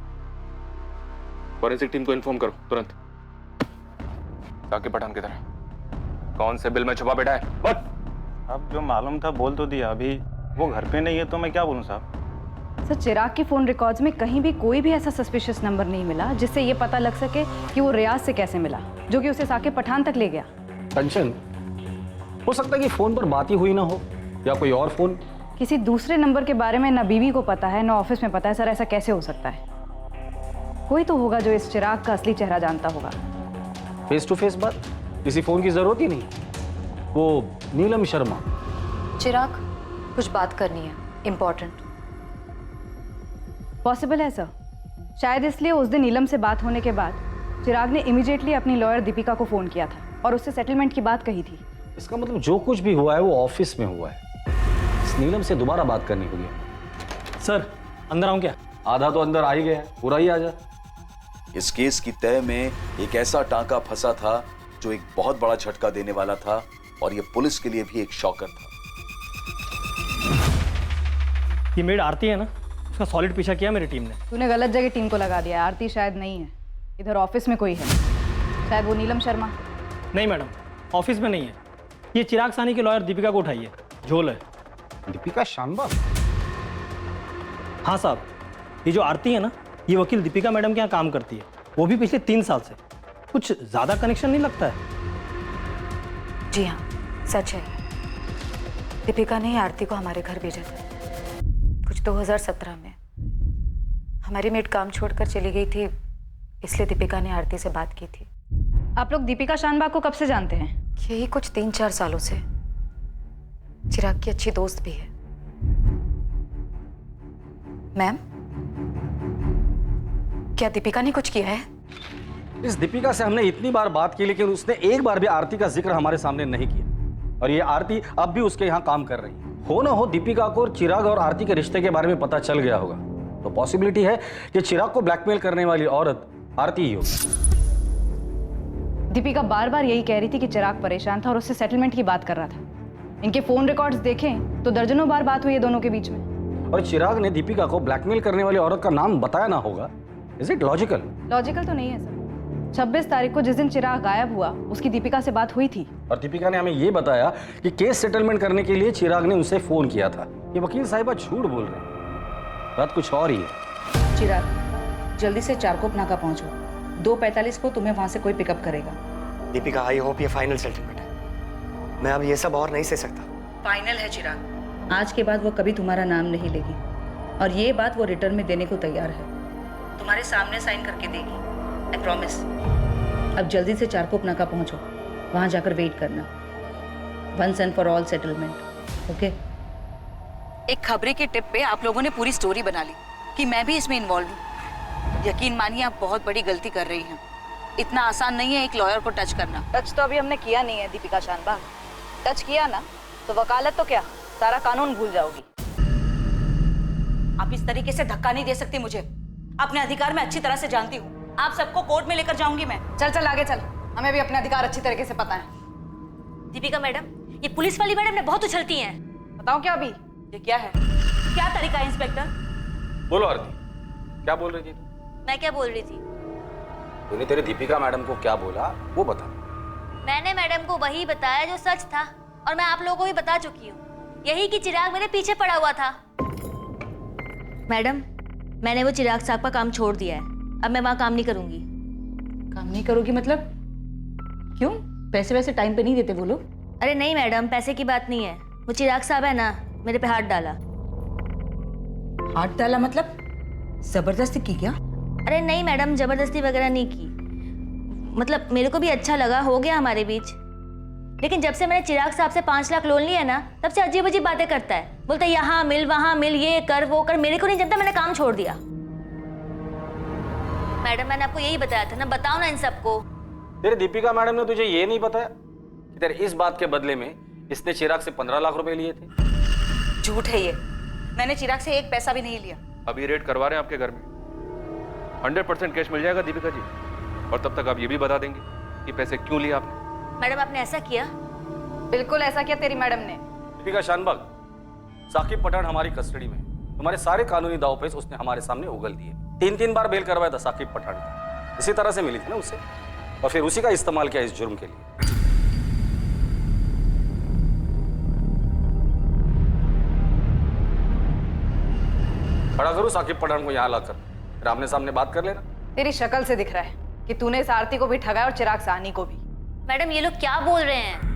फॉरेंसिक टीम को इन्फॉर्म करो तुरंत। साकिब पठान किधर है? कौन से बिल में छुपा बैठा है? बट अब जो मालूम था बोल तो दिया, अभी वो घर पे नहीं है तो मैं क्या बोलूं साहब। सर चिराग के फोन रिकॉर्ड्स में कहीं भी कोई भी ऐसा सस्पिशियस नंबर नहीं मिला जिससे ये पता लग सके कि वो रियाज से कैसे मिला, जो कि उसे साकिब पठान तक ले गया। कंचन, हो सकता है कि फोन पर बात ही हुई ना हो, या कोई और फोन। किसी दूसरे नंबर के बारे में ना बीवी को पता है ना ऑफिस में पता है। सर ऐसा कैसे हो सकता है? कोई तो होगा जो इस चिराग का असली चेहरा जानता होगा। फेस टू फेस बात, किसी फोन की जरूरत ही नहीं। वो नीलम शर्मा। चिराग कुछ बात करनी है, इम्पोर्टेंट। पॉसिबल है सर, शायद इसलिए उस दिन नीलम से बात होने के बाद चिराग ने इमीडिएटली अपनी लॉयर दीपिका को फोन किया था और उससे सेटलमेंट की बात कही थी। इसका मतलब जो कुछ भी हुआ है वो ऑफिस में हुआ है। इस नीलम से दोबारा बात करनी होगी। सर अंदर आऊं क्या? आधा तो अंदर आ ही गया, पूरा ही आ जा। इस केस की तय में एक ऐसा टांका फंसा था जो एक बहुत बड़ा झटका देने वाला था, और ये पुलिस के लिए भी एक शॉकर था। ये मेड आरती है ना, उसका सॉलिड पीछा किया मेरी टीम ने। तूने गलत जगह टीम को लगा दिया। आरती शायद नहीं है, इधर ऑफिस में कोई है, शायद वो नीलम शर्मा। नहीं मैडम, ऑफिस में नहीं है। ये चिराग सानी के लॉयर दीपिका को उठाइए, झोल है। दीपिका शानबाग? हाँ साहब, ये जो आरती है ना, ये वकील दीपिका मैडम के यहाँ काम करती है, वो भी पिछले 3 साल से। कुछ ज्यादा कनेक्शन नहीं लगता है? जी हाँ, सच है। दीपिका ने आरती को हमारे घर भेजा था कुछ 2017 में। हमारी मेड काम छोड़कर चली गई थी, इसलिए दीपिका ने आरती से बात की थी। आप लोग दीपिका शानबाग को कब से जानते हैं? यही कुछ 3-4 सालों से। चिराग की अच्छी दोस्त भी है। मैम, क्या दीपिका ने कुछ किया है? इस दीपिका से हमने इतनी बार बात की, लेकिन उसने एक बार भी आरती का जिक्र हमारे सामने नहीं किया। और ये आरती अब भी उसके यहाँ काम कर रही है। हो ना हो दीपिका को चिराग और आरती के रिश्ते के बारे में पता चल गया होगा, तो पॉसिबिलिटी है कि चिराग को ब्लैकमेल करने वाली औरत आरती ही होगी। दीपिका बार बार यही कह रही थी कि चिराग परेशान था और उससे सेटलमेंट की बात कर रहा था। इनके फोन रिकॉर्ड्स देखें तो दर्जनों बार बात हुई है दोनों के बीच में। और चिराग ने दीपिका को ब्लैकमेल करने वाली औरत का नाम बताया ना होगा। Is it logical? लॉजिकल तो नहीं है सर। 26 तारीख को जिस दिन चिराग गायब हुआ, उसकी दीपिका से बात हुई थी। और दीपिका ने हमें ये बताया कि केस सेटलमेंट करने के लिए चिराग ने उसे फोन किया था। ये वकील साहिबा झूठ बोल रहे हैं, बात कुछ और ही है। चिराग, जल्दी से चारकोप नाका पहुंचो। 2:45 को तुम्हें वहां से कोई पिकअप करेगा। दीपिका, आई होप ये फाइनल सेटलमेंट है। मैं अब ये सब और नहीं सह सकता। फाइनल है चिराग, आज के बाद वो कभी तुम्हारा नाम नहीं लेगी, और ये बात वो रिटर्न में देने को तैयार है। तुम्हारे सामने साइन करके देगी, आई प्रॉमिस। अब जल्दी से चारकोप नाका पहुंचो, वहां जाकर वेट करना। Once and for all settlement, okay? एक खबरी के टिप पे आप लोगों ने पूरी स्टोरी बना ली कि मैं भी इसमें इन्वॉल्व हूँ। यकीन मानिए आप बहुत बड़ी गलती कर रही हैं। इतना आसान नहीं है एक लॉयर को टच करना। टच तो अभी हमने किया नहीं है दीपिका शानबाग। टच किया ना तो वकालत तो क्या, सारा कानून भूल जाओगी। आप इस तरीके से धक्का नहीं दे सकती मुझे। अपने अधिकार मैं अच्छी तरह से जानती हूँ। आप सबको कोर्ट में लेकर जाऊंगी मैं। चल चल आगे चल, हमें भी अपने अधिकार अच्छी तरीके से पता है। दीपिका मैडम, ये पुलिस वाली मैडम ने बहुत उछलती हैं। बताओ क्या अभी? ये क्या है? क्या तरीका है इंस्पेक्टर? बोलो आरती, क्या बोल रही थी? मैं क्या बोल रही थी? तूने तेरे दीपिका मैडम को क्या बोला वो बता। मैंने मैडम को वही बताया जो सच था, और मैं आप लोगों को भी बता चुकी हूँ। यही कि चिराग मेरे पीछे पड़ा हुआ था। मैडम, मैंने वो चिराग साहब का काम छोड़ दिया है। अब मैं वहाँ काम नहीं करूंगी। काम नहीं करोगी मतलब? क्यों? पैसे वैसे टाइम पे नहीं देते वो लोग? अरे नहीं मैडम, पैसे की बात नहीं है। वो चिराग साहब है ना, मेरे पे हाथ डाला। हाथ डाला मतलब? जबरदस्ती की क्या? अरे नहीं मैडम, जबरदस्ती वगैरह नहीं की। मतलब मेरे को भी अच्छा लगा, हो गया हमारे बीच। लेकिन जब से मैंने चिराग साहब से 5 लाख लोन लिया ना, तब से अजीब अजीब बातें करता है। बोलता है यहाँ मिल वहां मिल, ये कर वो कर। मेरे को नहीं जमता, मैंने काम छोड़ दिया। मैडम मैंने आपको यही बताया था ना, बताओ ना इन सबको। तेरे दीपिका मैडम ने तुझे ये नहीं बताया कि तेरे इस बात के बदले में इसने चिराग से 15 लाख रुपए लिए थे? झूठ है ये। मैंने चिराग से एक पैसा भी नहीं लिया। अभी रेड करवा रहे हैं आपके घर में, 100% कैश मिल जाएगा दीपिका जी। और तब तक आप ये भी बता देंगे कि पैसे क्यों लिए आपने। मैडम आपने ऐसा किया? बिल्कुल ऐसा किया तेरी मैडम ने। दीपिका शानबाग, साकिब पठान हमारी कस्टडी में। तुम्हारे सारे कानूनी दांवपेच उसने हमारे सामने उगल दिए। 3 बार बेल करवाया था साकिब पठान का। इसी तरह से मिली थी ना उससे, और फिर उसी का इस्तेमाल किया इस जुर्म के लिए। खड़ा करूं साकिब पठान को यहाँ लाकर, फिर आमने सामने बात कर लेना। तेरी शक्ल से दिख रहा है कि तूने इस आरती को भी ठगा और चिराग साहनी को भी। मैडम ये लोग क्या बोल रहे हैं?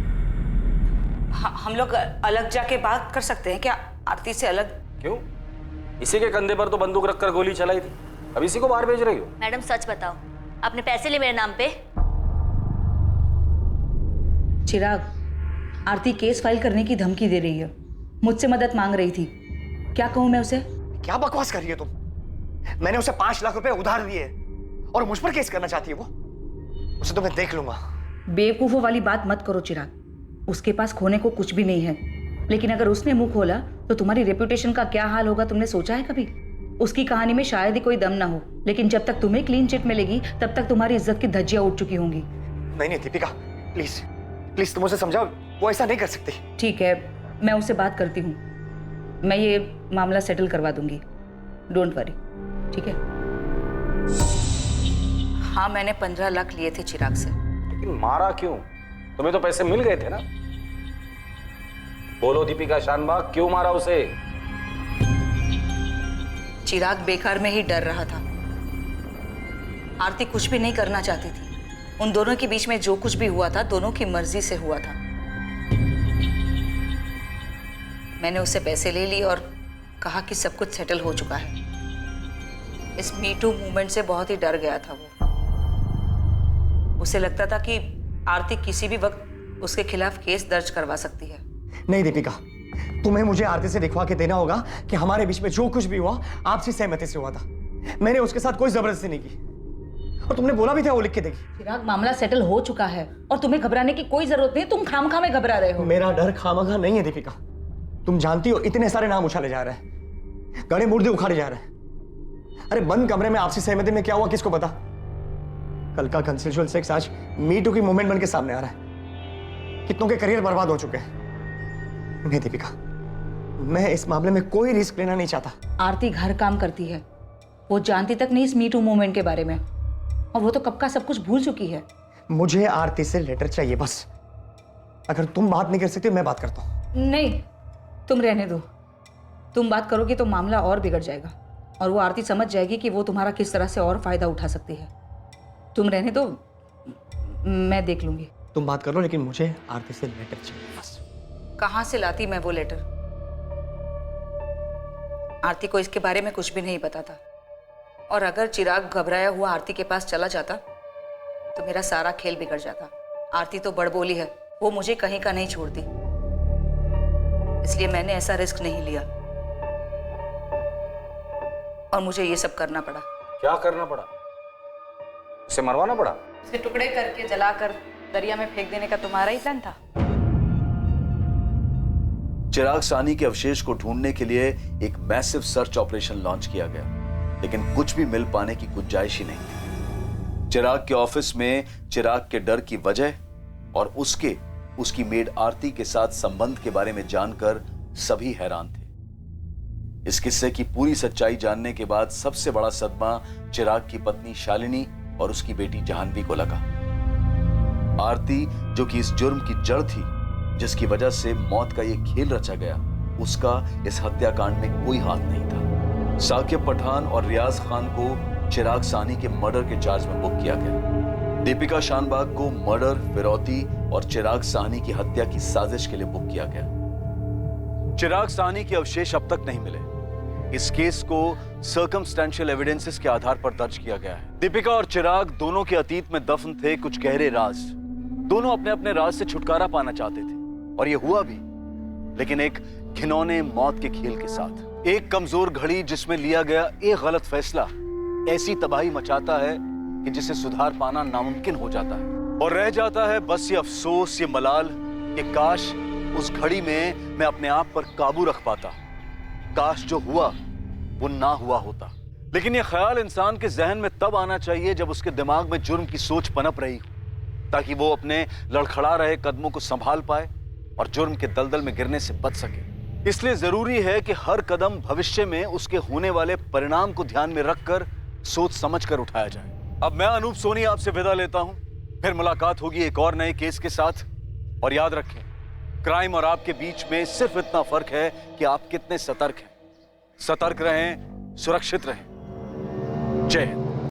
हम लोग अलग जाके बात कर सकते हैं क्या? आरती से अलग? क्यों? इसी के कंधे पर तो बंदूक रखकर गोली चलाई थी, अब इसी को बाहर भेज रही हो? मैडम सच बताओ, आपने पैसे लिए मेरे नाम पे? चिराग, आरती केस फाइल करने की धमकी दे रही है, मुझसे मदद मांग रही थी। क्या कहूं मैं उसे? क्या बकवास कर रही है तुम? मैंने उसे 5 लाख रुपए उधार दिए और मुझ पर केस करना चाहती है वो? उसे तो मैं देख लूंगा। बेवकूफों वाली बात मत करो चिराग। उसके पास खोने को कुछ भी नहीं है, लेकिन अगर उसने मुंह खोला तो तुम्हारी रेपुटेशन का क्या हाल होगा, तुमने सोचा है कभी? उसकी कहानी में शायद ही कोई दम ना हो, लेकिन जब तक तुम्हें क्लीन चिट मिलेगी तब तक तुम्हारी इज्जत की धज्जियां उठ चुकी होंगी। नहीं दीपिका, प्लीज प्लीज तुम उसे समझाओ, वो ऐसा नहीं कर सकती। ठीक है, मैं उससे बात करती हूँ। मैं ये मामला सेटल करवा दूंगी, डोंट वरी, ठीक है? हाँ, मैंने 15 लाख लिए थे चिराग से। लेकिन मारा क्यों? तुम्हें तो पैसे मिल गए थे ना। बोलो दीपिका शानबाग, क्यों मारा उसे? चिराग बेकार में ही डर रहा था। आरती कुछ भी नहीं करना चाहती थी। उन दोनों के बीच में जो कुछ भी हुआ था, दोनों की मर्जी से हुआ था। मैंने उससे पैसे ले लिए और कहा कि सब कुछ सेटल हो चुका है। इस मी टू मूवमेंट से बहुत ही डर गया था वो। उसे लगता था कि आरती किसी भी वक्त उसके खिलाफ केस दर्ज करवा सकती है। नहीं दीपिका, तुम्हें मुझे आरती से दिखवा के देना होगा कि हमारे बीच में जो कुछ भी हुआ आपसी सहमति से हुआ था। मैंने उसके साथ कोई जबरदस्ती नहीं की, और तुमने बोला भी था वो लिख के देगी। चिराग, मामला सेटल हो चुका है और तुम्हें घबराने की कोई जरूरत नहीं। तुम खामखा में घबरा रहे हो। मेरा डर खामखा नहीं है दीपिका। तुम जानती हो इतने सारे नाम उछाले जा रहे हैं, गड़े मुर्दे उखाड़े जा रहे हैं। अरे बंद कमरे में आपसी सहमति में क्या हुआ किसको पता? कल का कंसेंशुअल सेक्स आज मी टू की मूवमेंट बन के सामने आ रहा है। कितनों के करियर बर्बाद हो चुके हैं। नहीं दीपिका, मैं इस मामले में कोई रिस्क लेना नहीं चाहता। आरती घर काम करती है, वो जानती तक नहीं इस मी टू मूवमेंट के बारे में, और वो तो कब का सब कुछ भूल चुकी है। मुझे आरती से लेटर चाहिए बस। अगर तुम बात नहीं कर सकती मैं बात करता हूं। नहीं, तुम रहने दो। तुम बात करोगे तो मामला और बिगड़ जाएगा, और वो आरती समझ जाएगी कि वो तुम्हारा किस तरह से और फायदा उठा सकती है। तुम रहने दो, मैं देख लूंगी। तुम बात कर लो, लेकिन मुझे आरती से लेटर चाहिए बस। कहां से लाती मैं वो लेटर? आरती को इसके बारे में कुछ भी नहीं पता था, और अगर चिराग घबराया हुआ आरती के पास चला जाता तो मेरा सारा खेल बिगड़ जाता। आरती तो बड़बोली है, वो मुझे कहीं का नहीं छोड़ती, इसलिए मैंने ऐसा रिस्क नहीं लिया और मुझे ये सब करना पड़ा। क्या करना पड़ा? उसे मरवाना पड़ा? उसके टुकड़े करके जलाकर दरिया में फेंक देने का तुम्हारा ही प्लान था? चिराग साहनी के अवशेष को ढूंढने के लिए एक मैसिव सर्च ऑपरेशन लॉन्च किया गया, लेकिन कुछ भी मिल पाने की गुंजाइश ही नहीं थी। चिराग के ऑफिस में चिराग के डर की वजह और उसकी मेड आरती के साथ संबंध के बारे में जानकर सभी हैरान थे। इस किस्से की पूरी सच्चाई जानने के बाद सबसे बड़ा सदमा चिराग की पत्नी शालिनी और उसकी बेटी जाह्नवी को लगा। आरती, जो कि इस जुर्म की जड़ थी, जिसकी वजह से मौत का यह खेल रचा गया, उसका इस हत्याकांड में कोई हाथ नहीं था। साकिब पठान और रियाज खान को चिराग सानी के मर्डर के चार्ज में बुक किया गया। दीपिका शानबाग को मर्डर, फिरौती और चिराग सानी की हत्या की साजिश के लिए बुक किया गया। चिराग सानी के अवशेष अब तक नहीं मिले। इस केस को सर्कमस्टेंशियल एविडेंसेस के आधार पर दर्ज किया गया है। दीपिका और चिराग दोनों के अतीत में दफन थे कुछ गहरे राज। दोनों अपने अपने राज से छुटकारा पाना चाहते थे और यह हुआ भी, लेकिन एक घिनौने मौत के खेल के साथ। एक कमजोर घड़ी जिसमें लिया गया एक गलत फैसला ऐसी तबाही मचाता है कि जिसे सुधार पाना नामुमकिन हो जाता है और रह जाता है बस ये अफसोस, ये मलाल कि काश उस घड़ी में मैं अपने आप पर काबू रख पाता। काश जो हुआ वो ना हुआ होता। लेकिन ये ख्याल इंसान के जहन में तब आना चाहिए जब उसके दिमाग में जुर्म की सोच पनप रही हो, ताकि वो अपने लड़खड़ा रहे कदमों को संभाल पाए और जुर्म के दलदल में गिरने से बच सके। इसलिए जरूरी है कि हर कदम भविष्य में उसके होने वाले परिणाम को ध्यान में रखकर सोच समझकर उठाया जाए। अब मैं अनूप सोनी आपसे विदा लेता हूं। फिर मुलाकात होगी एक और नए केस के साथ। और याद रखें, क्राइम और आपके बीच में सिर्फ इतना फर्क है कि आप कितने सतर्क हैं। सतर्क रहें, सुरक्षित रहें। जय हिंद।